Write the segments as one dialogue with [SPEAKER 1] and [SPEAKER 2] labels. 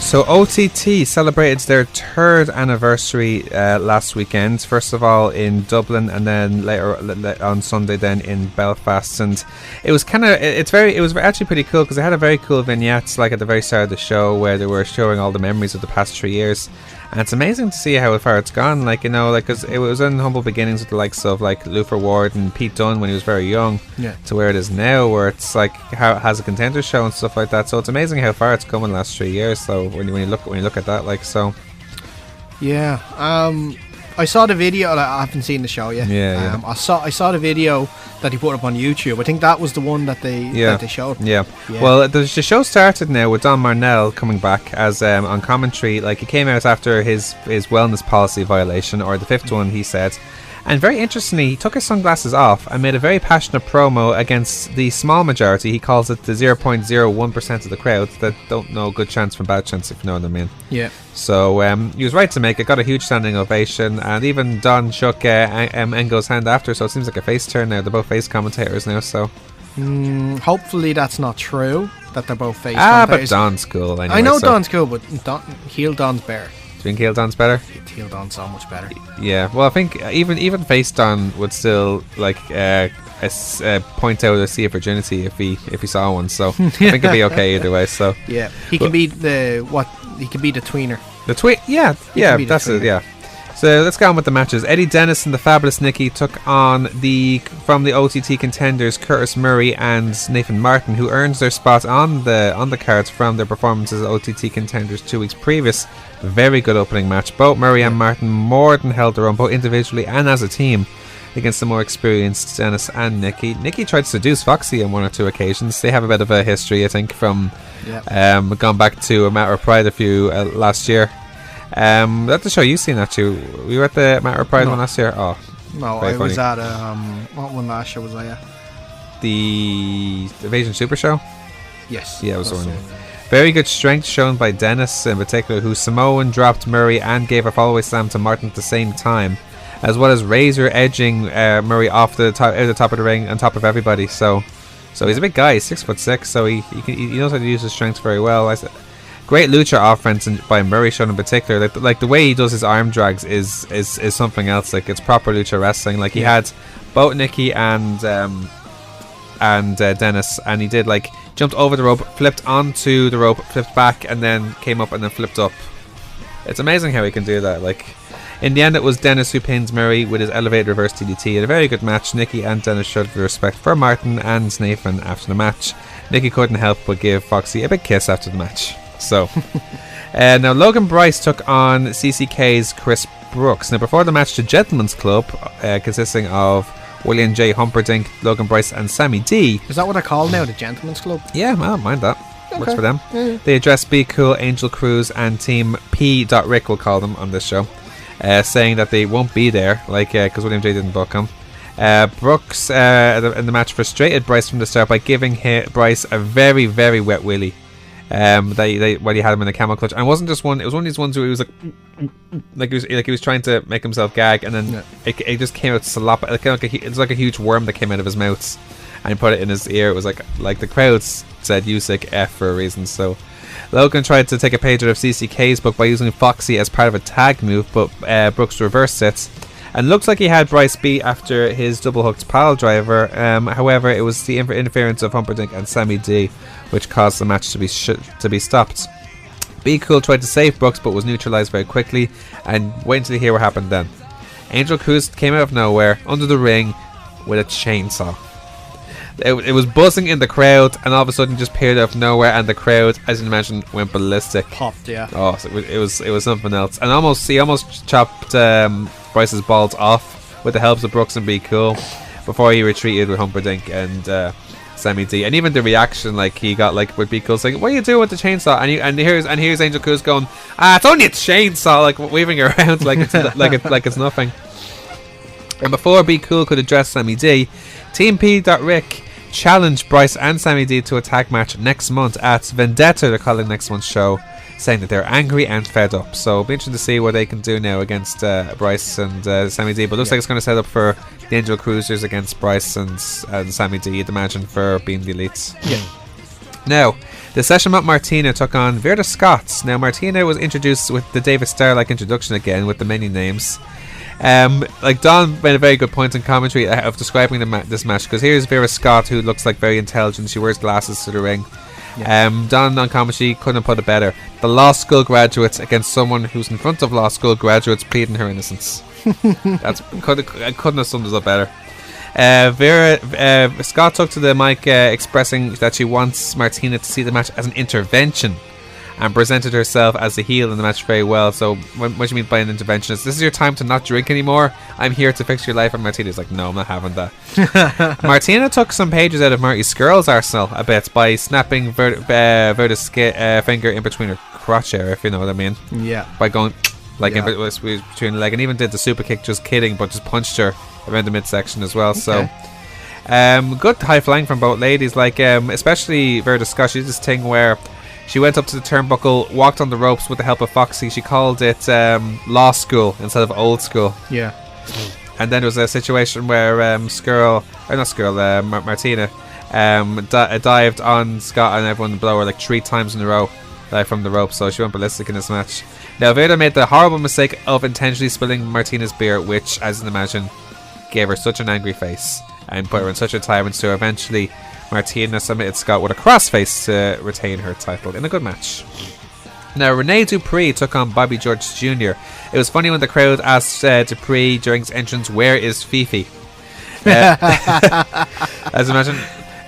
[SPEAKER 1] So OTT celebrated their 3rd anniversary last weekend. First of all in Dublin, and then later on Sunday then in Belfast. And it was actually pretty cool because they had a very cool vignette like at the very start of the show where they were showing all the memories of the past 3 years. And it's amazing to see how far it's gone. Like, you know, like, because it was in humble beginnings with the likes of like Luther Ward and Pete Dunne when he was very young, to where it is now, where it's like how it has a contender show and stuff like that. So it's amazing how far it's come in the last 3 years. So when you look at that, like, so
[SPEAKER 2] yeah. I saw the video. I haven't seen the show yet. I saw the video that he put up on YouTube. I think that was the one that they showed. Yeah.
[SPEAKER 1] Well, the show started now with Don Marnell coming back as on commentary. Like, he came out after his wellness policy violation, or the 5th one, he said. And very interestingly, he took his sunglasses off and made a very passionate promo against the small majority. He calls it the 0.01% of the crowd that don't know good chance from bad chance, if you know what I mean.
[SPEAKER 2] Yeah.
[SPEAKER 1] So he was right to make it. Got a huge standing ovation, and even Don shook Engo's hand after. So it seems like a face turn now. They're both face commentators now. So
[SPEAKER 2] hopefully that's not true. That they're both face commentators.
[SPEAKER 1] But Don's cool. Anyway,
[SPEAKER 2] I know Don's cool, but heel Don's better.
[SPEAKER 1] Do you think heel Don's better?
[SPEAKER 2] Heel Don's so much better.
[SPEAKER 1] Yeah. Well, I think even face Don would still like point out or see a virginity if he saw one. So I think it'd be okay either way. So
[SPEAKER 2] yeah, he can be the tweener.
[SPEAKER 1] The tweet, yeah, that's it, yeah. So let's go on with the matches. Eddie Dennis and the Fabulous Nikki took on from the OTT contenders Curtis Murray and Nathan Martin, who earned their spot on the cards from their performances as OTT contenders 2 weeks previous. Very good opening match. Both Murray and Martin more than held their own, both individually and as a team, against the more experienced Dennis and Nikki. Nikki tried to seduce Foxy on 1 or 2 occasions. They have a bit of a history, I think, from gone back to a Matter of Pride last year. That's the show you've seen, actually. We were at the Matter of Pride one last year. Oh,
[SPEAKER 2] no, I was at what one last year was I at?
[SPEAKER 1] The Invasion Super Show.
[SPEAKER 2] Yes,
[SPEAKER 1] yeah, it was the one. Very good strength shown by Dennis in particular, who Samoan dropped Murray and gave a follow-away slam to Martin at the same time, as well as Razor edging Murray off the top of the ring on top of everybody. So he's a big guy. He's 6'6", so he knows how to use his strength very well. Great lucha offense by Murray shown in particular. Like the way he does his arm drags is something else. Like, it's proper lucha wrestling. Like, he had both Nikki and Dennis, and he did like jumped over the rope, flipped onto the rope, flipped back, and then came up and then flipped up. It's amazing how he can do that. Like, in the end, it was Dennis who pins Murray with his elevated reverse DDT in a very good match. Nikki and Dennis showed respect for Martin and Nathan after the match. Nikki couldn't help but give Foxy a big kiss after the match. So now Logan Bryce took on CCK's Chris Brooks. Now, before the match, the Gentleman's Club, consisting of William J. Humperdinck, Logan Bryce and Sammy D.
[SPEAKER 2] Is that what they're called now, the Gentleman's Club?
[SPEAKER 1] Yeah, I don't mind that.
[SPEAKER 2] Okay.
[SPEAKER 1] Works for them.
[SPEAKER 2] Yeah.
[SPEAKER 1] They addressed Be Cool, Angel Cruz and Team P. Rick, we'll call them on this show, saying that they won't be there, like, because William J. didn't book them. Brooks in the match frustrated Bryce from the start by giving Bryce a very, very wet willy. While he had him in the camel clutch, and it wasn't just one. It was one of these ones where he was like he was trying to make himself gag, and then it just came out slop. It's like a huge worm that came out of his mouth, and he put it in his ear. It was like the crowds said "you sick F" for a reason. So Logan tried to take a page out of CCK's book by using Foxy as part of a tag move, but Brooks reversed it. And looks like he had Bryce beat after his double hooked pile driver. However, it was the interference of Humperdinck and Sammy D which caused the match to be stopped. Be Cool tried to save Brooks but was neutralized very quickly, and wait until you hear what happened then. Angel Cruz came out of nowhere under the ring with a chainsaw. It was buzzing in the crowd, and all of a sudden just appeared out of nowhere, and the crowd, as you can imagine, went ballistic.
[SPEAKER 2] Popped, yeah.
[SPEAKER 1] Oh, so it was something else. And he almost chopped Bryce's balls off with the help of Brooks and Be Cool before he retreated with Humperdinck and Sammy D. And even the reaction, like, he got like with Be Cool saying, "What are you doing with the chainsaw?" And here's Angel Cruz going, "It's only a chainsaw," like waving it around like it's nothing. And before Be Cool could address Sammy D, Team P. Rick challenged Bryce and Sammy D to a tag match next month at Vendetta, they're calling next month's show, saying that they're angry and fed up. So it'll be interesting to see what they can do now against Bryce and Sammy D. But it looks like it's going to set up for the Angel Cruisers against Bryce and Sammy D, you'd imagine, for being the elites.
[SPEAKER 2] Yeah.
[SPEAKER 1] Now, the session with Martina took on Verda Scott. Now, Martina was introduced with the David Starr-like introduction again with the many names. Like Don made a very good point in commentary of describing this match, because here's Vera Scott, who looks like very intelligent. She wears glasses to the ring. Yeah. Don on commentary couldn't put it better. The law school graduate against someone who's in front of law school graduates pleading her innocence. I couldn't have summed it up better. Vera Scott took to the mic expressing that she wants Martina to see the match as an intervention, and presented herself as the heel in the match very well. So what do you mean by an intervention? This is your time to not drink anymore. I'm here to fix your life. And Martina's like, no, I'm not having that. Martina took some pages out of Marty Skrull's arsenal a bit by snapping Verda's finger in between her crotch area, if you know what I mean.
[SPEAKER 2] Yeah.
[SPEAKER 1] By going like in between the leg, and even did the super kick, just kidding, but just punched her around the midsection as well. Okay. So good high flying from both ladies, like especially Verda Scott. She did this thing where she went up to the turnbuckle, walked on the ropes with the help of Foxy. She called it law school instead of old school.
[SPEAKER 2] Yeah.
[SPEAKER 1] And then there was a situation where Martina dived on Scott and everyone below her like 3 times in a row from the rope. So she went ballistic in this match. Now, Verda made the horrible mistake of intentionally spilling Martina's beer, which, as you can imagine, gave her such an angry face and put her in such a tyrant. So eventually Martina submitted Scott with a crossface to retain her title in a good match. Now, Rene Dupree took on Bobby George Jr. It was funny when the crowd asked Dupree during his entrance, "Where is Fifi?" As you imagine,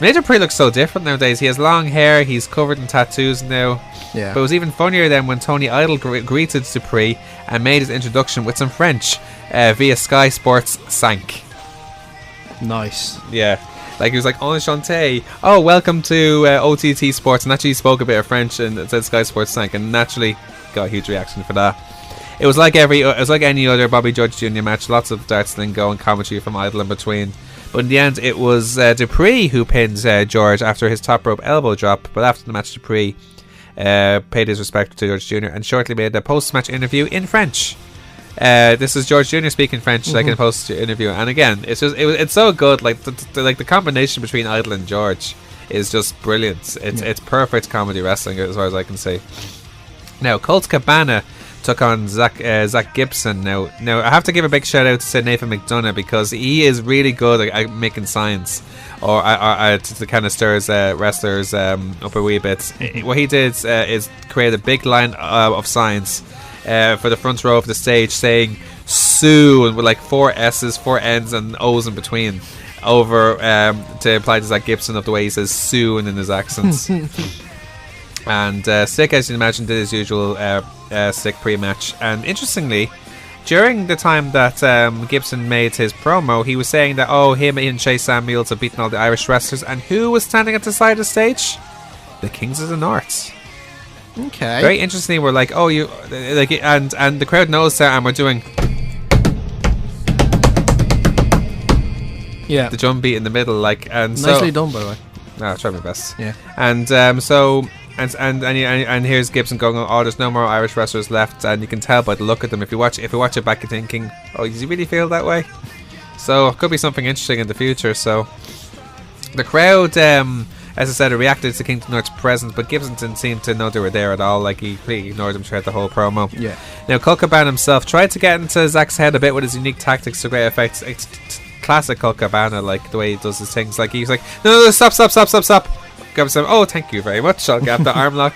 [SPEAKER 1] Rene Dupree looks so different nowadays. He has long hair, he's covered in tattoos now.
[SPEAKER 2] Yeah.
[SPEAKER 1] But it was even funnier then when Tony Idol greeted Dupree and made his introduction with some French via Sky Sports 5.
[SPEAKER 2] Nice.
[SPEAKER 1] Yeah. Like he was like, "Enchanté. Oh, welcome to OTT Sports." And actually spoke a bit of French and it said Sky Sports 5, and naturally got a huge reaction for that. It was like any other Bobby George Jr. match. Lots of darts lingo and commentary from Idol in between. But in the end, it was Dupree who pinned George after his top rope elbow drop. But after the match, Dupree paid his respect to George Jr. and shortly made a post-match interview in French. This is George Jr. speaking French, like in a post interview, and again, it's so good. Like the combination between Idol and George is just brilliant. It's perfect comedy wrestling as far as I can see. Now, Colt Cabana took on Zach Gibson. Now I have to give a big shout out to Nathan McDonough, because he is really good at making signs or to kind of stirs wrestlers up a wee bit. What he did is create a big line of signs for the front row of the stage saying "Sue" and with like 4 S's, 4 N's and O's in between over to imply to Zach Gibson of the way he says "Sue" in his accents. And Sick, as you can imagine, did his usual Sick pre-match. And interestingly, during the time that Gibson made his promo, he was saying that him and Shay Samuels have beaten all the Irish wrestlers, and who was standing at the side of the stage? The Kings of the North.
[SPEAKER 2] Okay.
[SPEAKER 1] Very interestingly, we're like, you like, and the crowd knows that, and we're doing the drum beat in the middle, like, and
[SPEAKER 2] nicely done, by the way.
[SPEAKER 1] I'll try my best.
[SPEAKER 2] Yeah.
[SPEAKER 1] And and here's Gibson going, there's no more Irish wrestlers left, and you can tell by the look at them. If you watch it back, you're thinking, does he really feel that way? So it could be something interesting in the future. So the crowd, as I said, reacted to King of the North's presence, but Gibson didn't seem to know they were there at all. Like, he completely ignored them throughout the whole promo.
[SPEAKER 2] Yeah.
[SPEAKER 1] Now, Colt Cabana himself tried to get into Zach's head a bit with his unique tactics to great effect. It's classic Colt Cabana, like the way he does his things. Like, he's like, no, stop. Grabs him. Oh, thank you very much. I'll get the arm lock.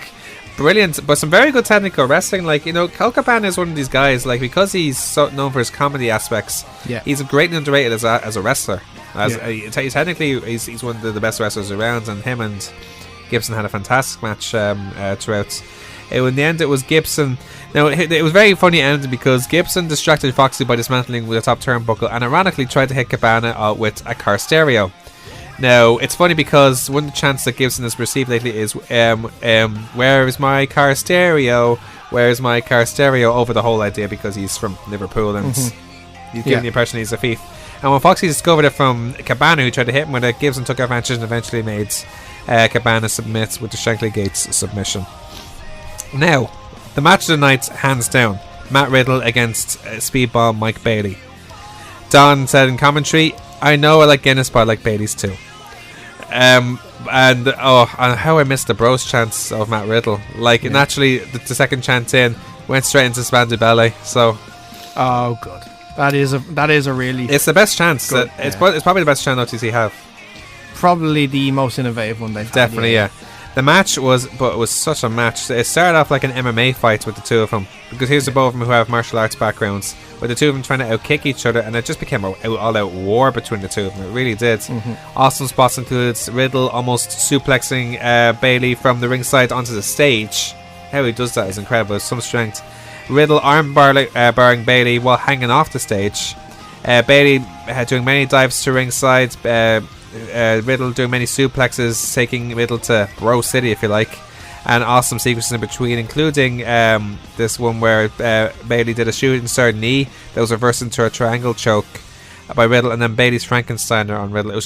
[SPEAKER 1] Brilliant, but some very good technical wrestling. Like, Colt Cabana is one of these guys, like, because he's so known for his comedy aspects. Yeah. He's greatly underrated as a wrestler. Technically, he's one of the best wrestlers around, and him and Gibson had a fantastic match throughout. In the end, it was Gibson. Now, it was very funny ending because Gibson distracted Foxy by dismantling with a top turnbuckle, and ironically tried to hit Cabana with a car stereo. Now, it's funny because one of the chants that Gibson has received lately is "Where is my car stereo? Where's my car stereo?" over the whole idea, because he's from Liverpool and he's giving the impression he's a thief. And when Foxy discovered it from Cabana, who tried to hit him with it, Gibson took advantage and eventually made Cabana submit with the Shankly Gates submission. Now, the match of the night, hands down, Matt Riddle against Speedball Mike Bailey. Don said in commentary, "I know I like Guinness, but I like Bailey's too." And how I missed the bros chants of Matt Riddle. Like naturally, the second chant in went straight into Spandu Ballet. So,
[SPEAKER 2] oh good, that is a really.
[SPEAKER 1] It's the best chant. It's probably the best chant OTT have.
[SPEAKER 2] Probably the most innovative one they've
[SPEAKER 1] definitely
[SPEAKER 2] had.
[SPEAKER 1] The match was such a match. It started off like an MMA fight with the two of them, because here's the both of them who have martial arts backgrounds, with the two of them trying to outkick each other, and it just became an all-out war between the two of them. It really did. Awesome spots includes Riddle almost suplexing Bailey from the ringside onto the stage. How he does that is incredible. Some strength. Riddle barring Bailey while hanging off the stage. Bailey doing many dives to ringside. Riddle doing many suplexes, taking Riddle to Bro City, if you like, and awesome sequences in between, including this one where Bailey did a shooting star knee that was reversed into a triangle choke by Riddle, and then Bailey's Frankensteiner on Riddle. It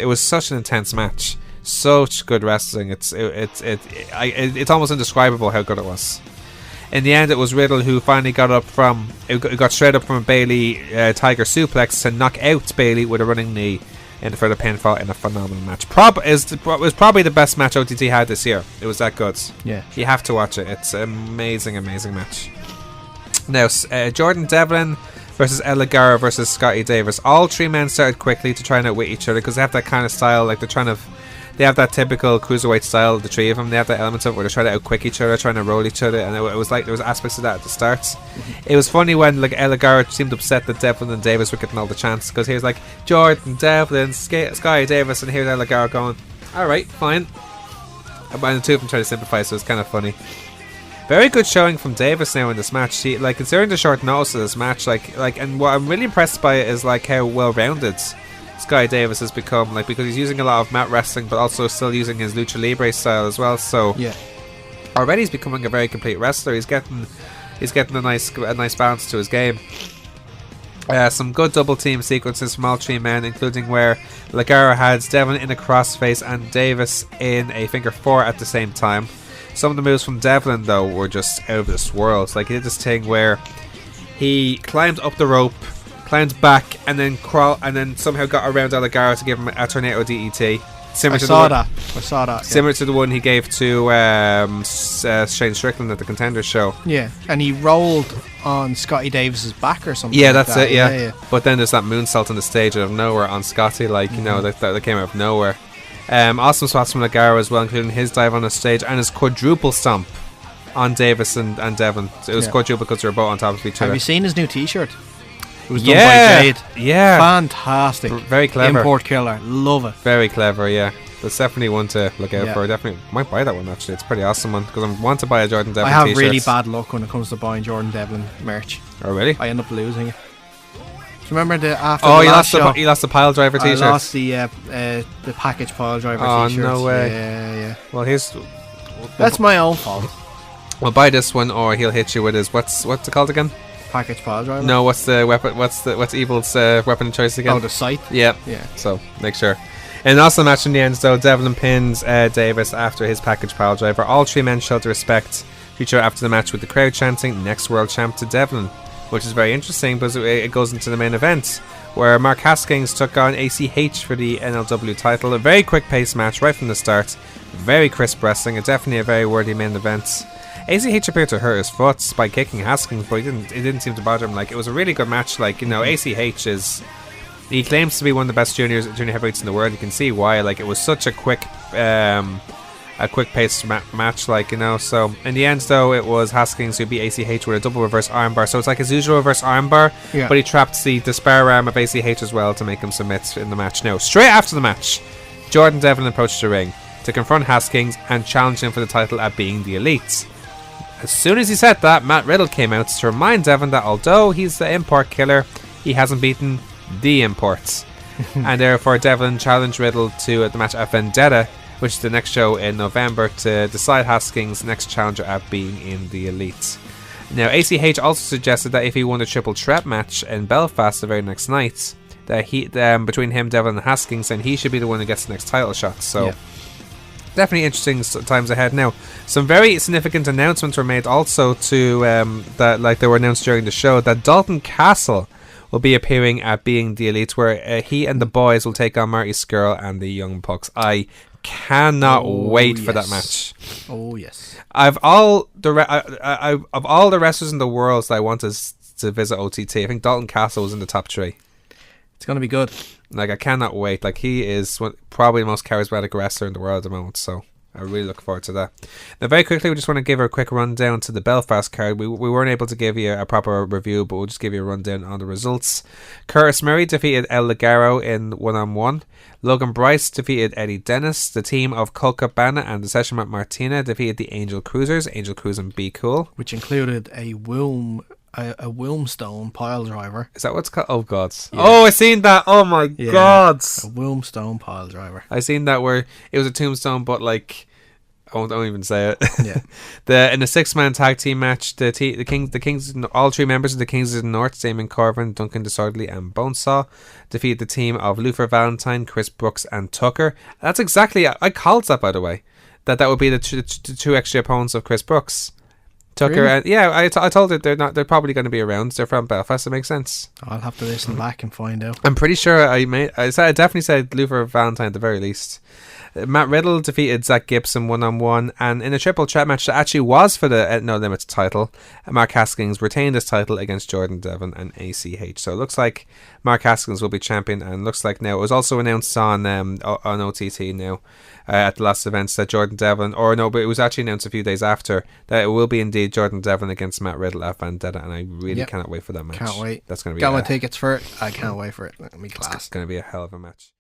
[SPEAKER 1] was such an intense match, such good wrestling. It's almost indescribable how good it was. In the end, it was Riddle who finally got straight up from a Bailey Tiger suplex to knock out Bailey with a running knee for the pinfall in a phenomenal match. It was probably the best match OTT had this year. It was that good.
[SPEAKER 2] Yeah,
[SPEAKER 1] you have to watch it. It's an amazing match. Now, Jordan Devlin versus El Ligero versus Scotty Davis. All three men started quickly to try and outwit each other, because they have that kind of style. Like they have that typical cruiserweight style. The three of them, they have that element of it where they're trying to outquick each other, trying to roll each other, and it was like there was aspects of that at the start. It was funny when like El Ligero seemed upset that Devlin and Davis were getting all the chants, because he was like Jordan Devlin, Sky Davis, and here's El Ligero going, all right, fine. And the two of them try to sympathize, so it's kind of funny. Very good showing from Davis now in this match. Considering the short notice of this match, and what I'm really impressed by it is like how well rounded Sky Davis has become, because he's using a lot of mat wrestling but also still using his lucha libre style as well. So already he's becoming a very complete wrestler. He's getting a nice balance to his game. Some good double team sequences from all three men, including where Ligero had Devlin in a crossface and Davis in a figure four at the same time. Some of the moves from Devlin though were just out of this world. He did this thing where he climbed up the rope, climbed back, and then somehow got around El Ligero to give him a tornado DET. I saw that. Similar to the one he gave to Shane Strickland at the Contenders show. Yeah,
[SPEAKER 2] and he rolled on Scotty Davis's back or something.
[SPEAKER 1] Yeah, that's it. Yeah. But then there's that moonsault on the stage out of nowhere on Scotty, that came out of nowhere. Awesome spots from Ligero as well, including his dive on the stage and his quadruple stomp on Davis and Devlin. It was quadruple because they were both on top of each other.
[SPEAKER 2] Have you seen his new T-shirt? It was done by Jade.
[SPEAKER 1] Yeah.
[SPEAKER 2] Fantastic.
[SPEAKER 1] Very clever.
[SPEAKER 2] Import killer. Love it.
[SPEAKER 1] Very clever, yeah. That's definitely one to look out for. Definitely might buy that one, actually. It's a pretty awesome one, because I want to buy a Jordan Devlin
[SPEAKER 2] t-shirt. I have
[SPEAKER 1] t-shirts.
[SPEAKER 2] really bad luck when it comes to buying Jordan Devlin merch.
[SPEAKER 1] Oh, really?
[SPEAKER 2] I end up losing it. Do you remember
[SPEAKER 1] you lost the pile driver t-shirt?
[SPEAKER 2] I lost the package pile driver t-shirt.
[SPEAKER 1] Oh, no way.
[SPEAKER 2] Yeah.
[SPEAKER 1] Well,
[SPEAKER 2] that's my own fault.
[SPEAKER 1] Well, buy this one, or he'll hit you with his what's it called again?
[SPEAKER 2] Package pile driver.
[SPEAKER 1] No, what's the weapon? What's Evil's weapon of choice again?
[SPEAKER 2] Oh, the scythe.
[SPEAKER 1] Yeah. So make sure. In an awesome match in the end, though, Devlin pins Davis after his package pile driver. All three men showed respect to each other after the match, with the crowd chanting "Next World Champ" to Devlin, which is very interesting because it goes into the main event where Mark Haskins took on ACH for the NLW title. A very quick paced match right from the start. Very crisp wrestling. Definitely a very worthy main event. ACH appeared to hurt his foot by kicking Haskins, but it didn't seem to bother him. It was a really good match. ACH he claims to be one of the best junior heavyweights in the world. You can see why. It was such a quick paced match. So in the end, though, it was Haskins who beat ACH with a double reverse armbar. So it's like his usual reverse armbar, but he trapped the spare arm of ACH as well to make him submit in the match. Now, straight after the match, Jordan Devlin approached the ring to confront Haskins and challenge him for the title at Being the Elite. As soon as he said that, Matt Riddle came out to remind Devlin that although he's the import killer, he hasn't beaten the imports. And therefore Devlin challenged Riddle to the match at Vendetta, which is the next show in November, to decide Haskins' next challenger at Being in the Elite. Now, ACH also suggested that if he won the triple threat match in Belfast the very next night, that between him, Devlin, and Haskins, then he should be the one who gets the next title shot. So definitely interesting times ahead. Now, some very significant announcements were made also to that they were announced during the show, that Dalton Castle will be appearing at Being the Elite, where he and the boys will take on Marty Scurll and the Young Bucks. I cannot wait for that match.
[SPEAKER 2] Oh yes.
[SPEAKER 1] Of all the wrestlers in the world that I want to visit OTT, I think Dalton Castle was in the top 3.
[SPEAKER 2] It's going to be good.
[SPEAKER 1] Like, I cannot wait. Like, he is probably the most charismatic wrestler in the world at the moment, so I really look forward to that. Now, very quickly, we just want to give a quick rundown to the Belfast card. We weren't able to give you a proper review, but we'll just give you a rundown on the results. Curtis Murray defeated El Ligero in 1-on-1. Logan Bryce defeated Eddie Dennis. The team of Colt Cabana and the Session Matt Martina defeated the Angel Cruisers. Angel Cruz and Be Cool.
[SPEAKER 2] Which included a Wilmstone pile driver.
[SPEAKER 1] Is that what's called? Oh, God. Yeah. Oh, I seen that. Oh, my God.
[SPEAKER 2] A Wilmstone pile driver.
[SPEAKER 1] I seen that where it was a tombstone, but like, I won't even say it.
[SPEAKER 2] Yeah.
[SPEAKER 1] In a 6-man tag team match, the Kings, all 3 members of the Kings of the North, Damon Corvin, Duncan Disorderly, and Bonesaw, defeated the team of Luther Valentine, Chris Brooks, and Tucker. That's exactly, I called that, by the way, that would be the 2 extra opponents of Chris Brooks. Tucker,
[SPEAKER 2] really?
[SPEAKER 1] And I told it they're probably going to be around. They're from Belfast. It makes sense.
[SPEAKER 2] I'll have to listen back and find out.
[SPEAKER 1] I'm pretty sure I definitely said Luther Valentine at the very least. Matt Riddle defeated Zach Gibson 1-on-1, and in a triple threat match that actually was for the No Limits title, Mark Haskins retained his title against Jordan Devlin and ACH. So it looks like Mark Haskins will be champion, and looks like now it was also announced on OTT now at the last events that Jordan Devlin, but it was actually announced a few days after that it will be indeed Jordan Devlin against Matt Riddle at Vendetta, and I really cannot wait for that match.
[SPEAKER 2] Can't wait.
[SPEAKER 1] That's going to be
[SPEAKER 2] got my tickets for it. I can't wait for it. It'll be class.
[SPEAKER 1] It's going to be a hell of a match.